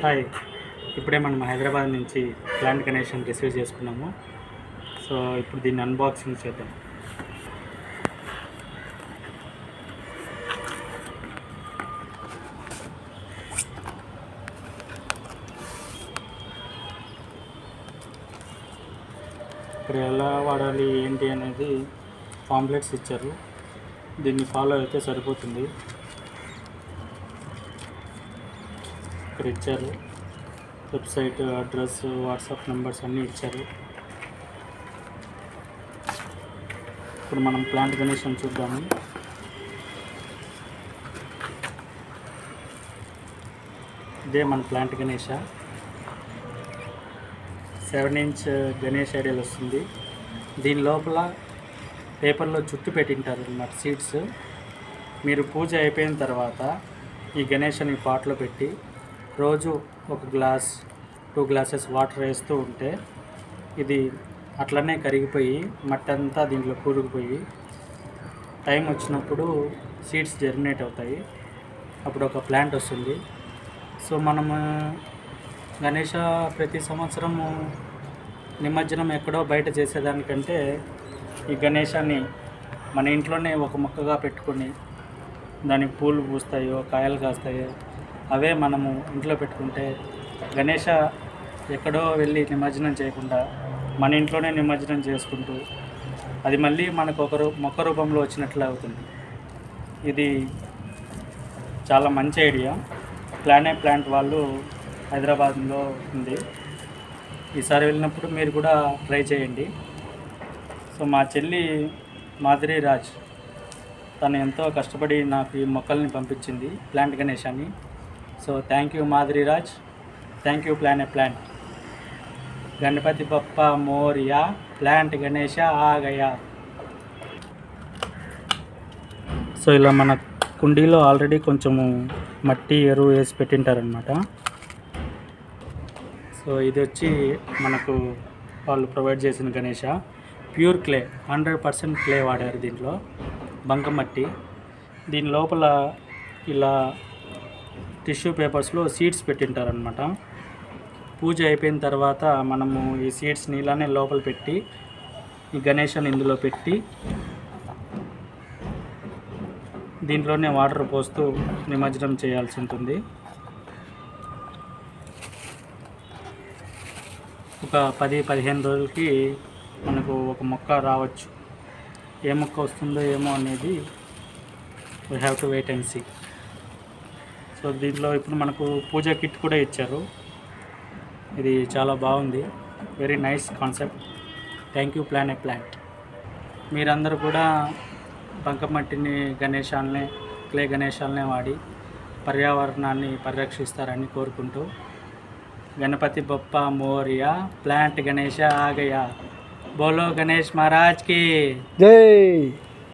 Hi, ఇప్పుడే మనం హైదరాబాద్ నుంచి ప్లాంట్ గణేషన్ రిసీవ్ చేసుకున్నాము. సో ఇప్పుడు దీన్ని అన్బాక్సింగ్ చేద్దాం. ఇక్కడ ఎలా వాడాలి ఏంటి అనేది పాంప్లెట్స్ ఇచ్చారు. దీన్ని ఫాలో అయితే సరిపోతుంది. ఇక్కడ ఇచ్చారు వెబ్సైట్ అడ్రస్, వాట్సాప్ నెంబర్స్ అన్నీ ఇచ్చారు. ఇప్పుడు మనం ప్లాంట్ గణేషన్ చూద్దాము. ఇదే మన plant Ganesha. 7 inch Ganesh ideal వస్తుంది. దీని లోపల పేపర్లో చుట్టు పెట్టింటారు అన్నమాట సీడ్స్. మీరు పూజ అయిపోయిన తర్వాత ఈ గణేషని పాట్లో పెట్టి రోజు 1 గ్లాస్ 2 గ్లాసెస్ వాటర్ వేస్తూ ఉంటే ఇది అట్లనే కరిగిపోయి మట్టి అంతా దీంట్లో కూరుకుపోయి టైం వచ్చినప్పుడు సీడ్స్ జర్మినేట్ అవుతాయి. అప్పుడు ఒక ప్లాంట్ వస్తుంది. సో మనము గణేష ప్రతి సంవత్సరము నిమజ్జనం ఎక్కడో బయట చేసేదానికంటే ఈ గణేశాన్ని మన ఇంట్లోనే ఒక మొక్కగా పెట్టుకొని దానికి పూలు పూస్తాయో కాయలు కాస్తాయో అవే మనము ఇంట్లో పెట్టుకుంటే గణేష ఎక్కడో వెళ్ళి నిమజ్జనం చేయకుండా మన ఇంట్లోనే నిమజ్జనం చేసుకుంటూ అది మళ్ళీ మనకు మొక్క రూపంలో వచ్చినట్లు అవుతుంది. ఇది చాలా మంచి ఐడియా. ప్లాంట్ వాళ్ళు హైదరాబాద్లో ఉంది. ఈసారి వెళ్ళినప్పుడు మీరు కూడా ట్రై చేయండి. సో మా చెల్లి మాధురి రాజ్ తను ఎంతో కష్టపడి నాకు ఈ మొక్కల్ని పంపించింది, ప్లాంట్ గణేశాన్ని. So thank you Madhuri Raj, thank you plant. Ganpati Bappa Morya, plant Ganesha ఆగయా. సో ఇలా మన కుండీలో ఆల్రెడీ కొంచెము మట్టి ఎరువు వేసి పెట్టింటారనమాట. సో ఇది వచ్చి మనకు వాళ్ళు ప్రొవైడ్ చేసిన గణేష. ప్యూర్ క్లే, 100% క్లే వాడారు దీంట్లో, బంకమట్టి. దీని లోపల ఇలా టిష్యూ పేపర్స్లో సీడ్స్ పెట్టింటారనమాట. పూజ అయిపోయిన తర్వాత మనము ఈ సీడ్స్ని ఇలానే లోపల పెట్టి ఈ గణేశాన్ని ఇందులో పెట్టి దీంట్లోనే వాటర్ పోస్తూ నిమజ్జనం చేయాల్సి ఉంటుంది. ఒక 10-15 రోజులకి మనకు ఒక మొక్క రావచ్చు. ఏ మొక్క వస్తుందో ఏమో అనేది we have to wait and see. So దీంట్లో ఇప్పుడు మనకు పూజ కిట్ కూడా ఇచ్చారు. ఇది చాలా బాగుంది, very nice concept. Thank you plant. మీరందరూ కూడా బంకమట్టిని గణేశాలనే, క్లే గణేశాలనే వాడి పర్యావరణాన్ని పరిరక్షిస్తారని కోరుకుంటూ గణపతి బప్ప మోరియా, ప్లాంట్ గణేష ఆగయా. బోలో గణేష్ మహారాజ్ కి జై.